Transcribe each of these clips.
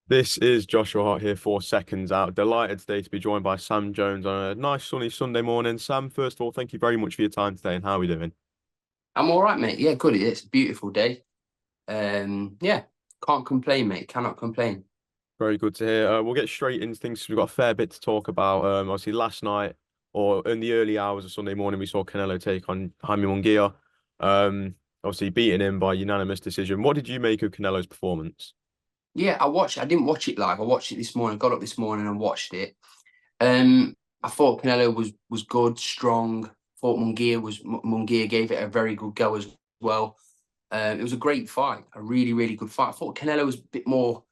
This is Joshua Hart here for Seconds Out. Delighted today to be joined by Sam Jones on a nice sunny Sunday morning. Sam, first of all, thank you very much for your time today and how are we doing? I'm all right, mate. Yeah, good. It's a beautiful day. Yeah, can't complain, mate. Cannot complain. Very good to hear. We'll get straight into things 'cause we've got a fair bit to talk about. Obviously, last night or in the early hours of Sunday morning, we saw Canelo take on Jaime Munguia. Obviously, beating him by unanimous decision. What did you make of Canelo's performance? Yeah, I watched. I didn't watch it live. I watched it this morning. Got up this morning and watched it. Um, I thought Canelo was good, strong. Thought Munguia gave it a very good go as well. It was a great fight, a really good fight. I thought Canelo was a bit more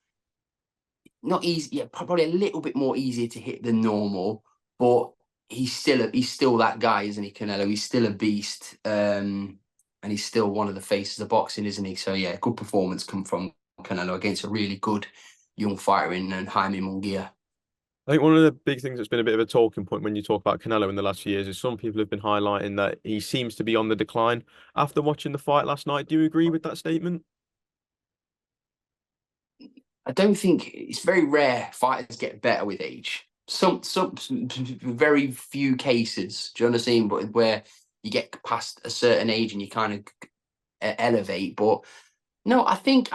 not easy, yeah, probably a little bit more easier to hit than normal, but he's still that guy, isn't he, Canelo? He's still a beast, and he's still one of the faces of boxing, isn't he? So yeah, good performance come from Canelo against a really good young fighter in Jaime Munguia. I think one of the big things that's been a bit of a talking point when you talk about Canelo in the last few years is some people have been highlighting that he seems to be on the decline. After watching the fight last night, do you agree with that statement? I don't think it's very rare fighters get better with age. Some very few cases. Do you understand? But where you get past a certain age and you kind of elevate. But no, I don't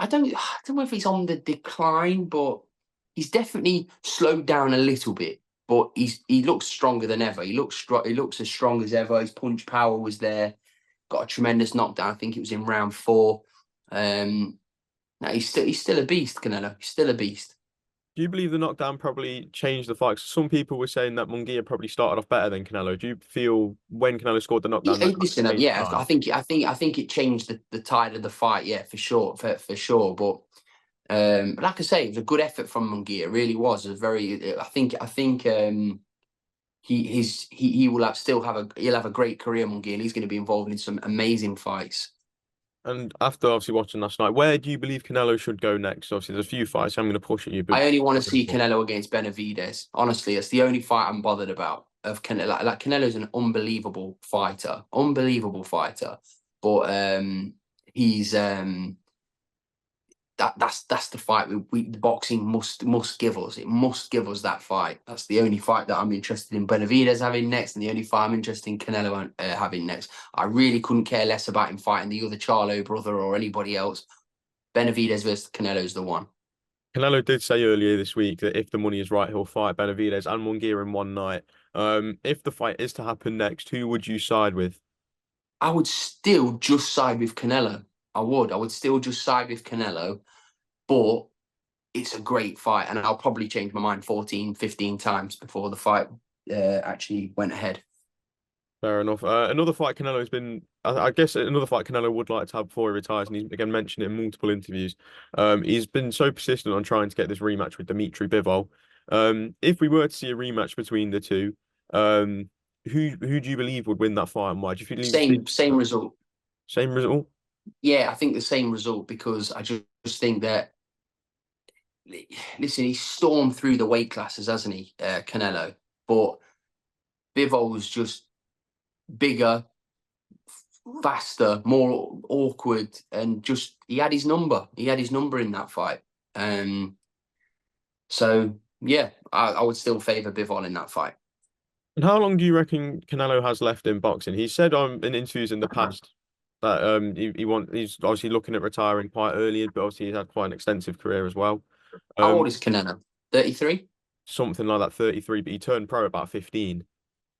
know if he's on the decline, but he's definitely slowed down a little bit. But he looks stronger than ever. He looks as strong as ever. His punch power was there. Got a tremendous knockdown. I think it was in round four. Um, no, he's still a beast, Canelo. He's still a beast. Do you believe the knockdown probably changed the fight? 'Cause some people were saying that Munguia probably started off better than Canelo. Do you feel when Canelo scored the knockdown Yeah, that kind of listen, changed the yeah, tide? I think it changed the tide of the fight, yeah, for sure, for sure. But like I say, it was a good effort from Munguia. It really was. It was very. I think he will he'll have a great career, Munguia. And he's going to be involved in some amazing fights. And after obviously watching last night, where do you believe Canelo should go next? Obviously, there's a few fights. I'm going to push at you, but I only want to see Canelo against Benavidez. Honestly, it's the only fight I'm bothered about. Of Canelo, like Canelo's an unbelievable fighter. But he's that's the fight the boxing must give us. It must give us that fight. That's the only fight that I'm interested in Benavidez having next, and the only fight I'm interested in Canelo having next. I really couldn't care less about him fighting the other Charlo brother or anybody else. Benavidez versus Canelo's the one. Canelo did say earlier this week that if the money is right, he'll fight Benavidez and Munguia in one night. If the fight is to happen next, who would you side with? I would still just side with Canelo. I would. I would still just side with Canelo, but it's a great fight, and I'll probably change my mind 14, 15 times before the fight actually went ahead. Fair enough. Another fight Canelo's been, I guess, another fight Canelo would like to have before he retires, and he's again mentioned it in multiple interviews. He's been so persistent on trying to get this rematch with Dimitri Bivol. If we were to see a rematch between the two, who do you believe would win that fight and why? Do you think Same result. same result? Yeah, I think the same result because I just think that. Listen, he's stormed through the weight classes, hasn't he, Canelo? But Bivol's just bigger, faster, more awkward, and just he had his number. He had his number in that fight. Um, so yeah, I would still favour Bivol in that fight. And how long do you reckon Canelo has left in boxing? He said in interviews in the past that he's obviously looking at retiring quite early, but obviously he's had quite an extensive career as well. How old Um, is Canelo? 33? Something like that, 33, but he turned pro about 15.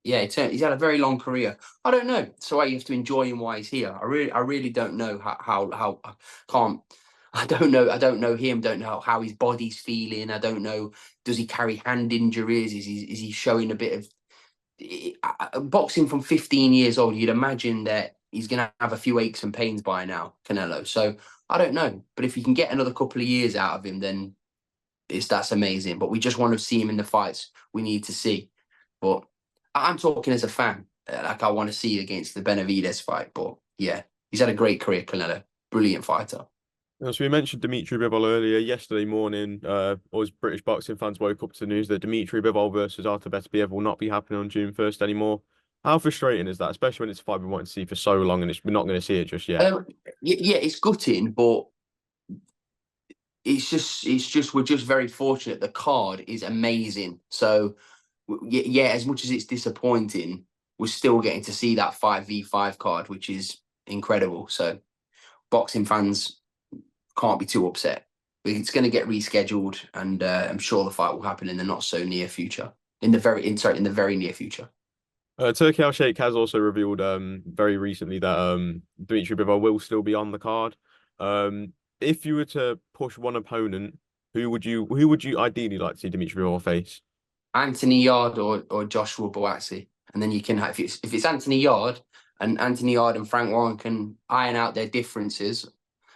Yeah, he's had a very long career. I don't know. So I have to enjoy him while he's here. I really don't know how I can't. I don't know him. Don't know how his body's feeling. I don't know. Does he carry hand injuries? Is he showing a bit of boxing from 15 years old? You'd imagine that he's going to have a few aches and pains by now, Canelo. So I don't know. But if you can get another couple of years out of him, then that's amazing. But we just want to see him in the fights we need to see. But I'm talking as a fan. Like I want to see against the Benavidez fight. But yeah, he's had a great career, Canelo. Brilliant fighter. As we mentioned Dimitri Bivol earlier, yesterday morning, us British boxing fans woke up to the news that Dimitri Bivol versus Artur Beterbiev will not be happening on June 1st anymore. How frustrating is that, especially when it's a fight we wanted to see for so long and we're not going to see it just yet? Yeah, it's gutting, but it's just we're just very fortunate. The card is amazing. So yeah, as much as it's disappointing, we're still getting to see that 5v5 card, which is incredible. So boxing fans can't be too upset. It's going to get rescheduled, and I'm sure the fight will happen in the not so near future. In the very near future. Turki Al-Sheikh has also revealed very recently that Dimitri Bivol will still be on the card. If you were to push one opponent, who would you ideally like to see Dimitri Bivol face? Anthony Yard or Joshua Boaxi, and then you can have if it's Anthony Yard, and Anthony Yard and Frank Warren can iron out their differences,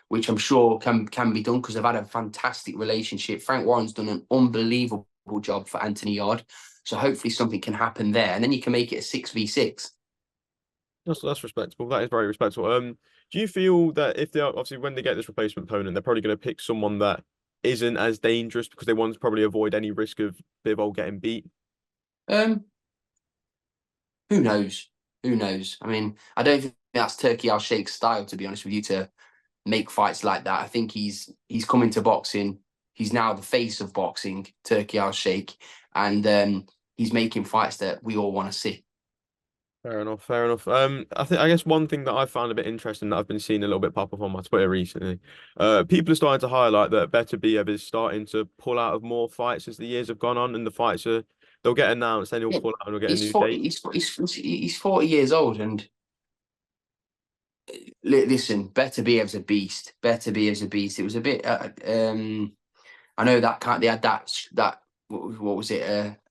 which I'm sure can be done because they've had a fantastic relationship. Frank Warren's done an unbelievable job for Anthony Yard, so hopefully something can happen there, and then you can make it a 6v6. That's respectable. That is very respectable. Do you feel that if they are obviously when they get this replacement opponent, they're probably going to pick someone that isn't as dangerous because they want to probably avoid any risk of Bivol getting beat? Um, who knows? Who knows? I mean, I don't think that's Turki Al-Sheikh's style, to be honest with you, to make fights like that. I think he's come into boxing. He's now the face of boxing, Turki Al-Sheikh, and he's making fights that we all want to see. Fair enough, fair enough. I guess one thing that I found a bit interesting that I've been seeing a little bit pop up on my Twitter recently, people are starting to highlight that Beterbiev is starting to pull out of more fights as the years have gone on, and they'll get announced, then he'll Yeah, pull out and he'll get a he's new 40, date. he's 40 years old, and listen, Beterbiev's a beast. Beterbiev's a beast. It was a bit. I know that they had that. What was it?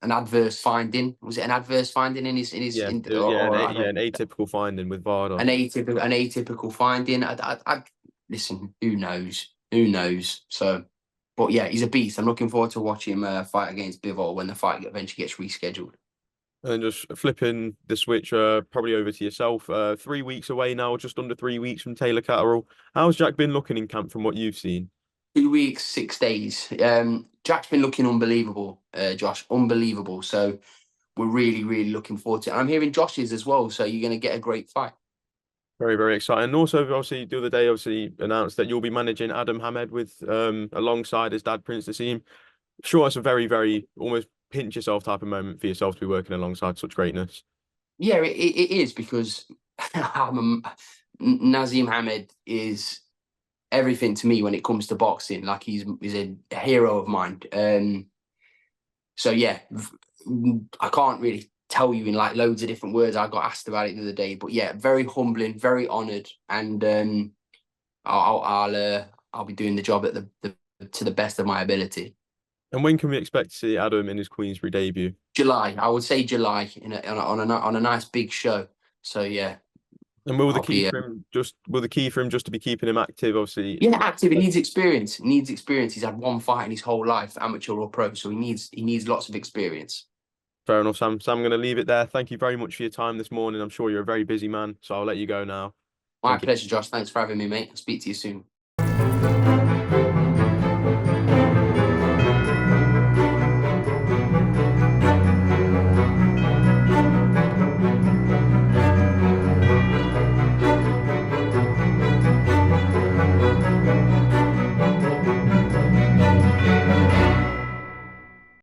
An adverse finding? Was it an adverse finding in his Yeah, or I an don't atypical finding with VADA. an atypical finding? I listen. Who knows? Who knows? So, but yeah, he's a beast. I'm looking forward to watching him fight against Bivol when the fight eventually gets rescheduled. And just flipping the switch, probably over to yourself. 3 weeks away now, just under 3 weeks from Taylor Catterall. How's Jack been looking in camp from what you've seen? 2 weeks, 6 days. Jack's been looking unbelievable, Josh, unbelievable. So we're really, really looking forward to it. And I'm hearing Josh's as well, so you're going to get a great fight. Very, very exciting. And also, obviously, the other day, obviously announced that you'll be managing Aadam Hamed with alongside his dad, Prince Naseem. Sure, it's a very, very almost pinch yourself type of moment for yourself to be working alongside such greatness. Yeah, it is because Naseem Hamed is everything to me when it comes to boxing. Like he's a hero of mine. So yeah, I can't really tell you in like loads of different words. I got asked about it the other day, but yeah, very humbling, very honoured, and I'll be doing the job at to the best of my ability. And when can we expect to see Adam in his Queensbury debut? July, I would say July on a nice big show. So yeah, And will the I'll key be for him just to be keeping him active, obviously? yeah, active. He needs experience. He needs experience. He's had one fight in his whole life, amateur or pro, so he needs lots of experience. Fair enough, Sam. Sam, I'm going to leave it there. Thank you very much for your time this morning. I'm sure you're a very busy man, so I'll let you go now. My Thank you. pleasure, Josh. Thanks for having me, mate. I'll speak to you soon.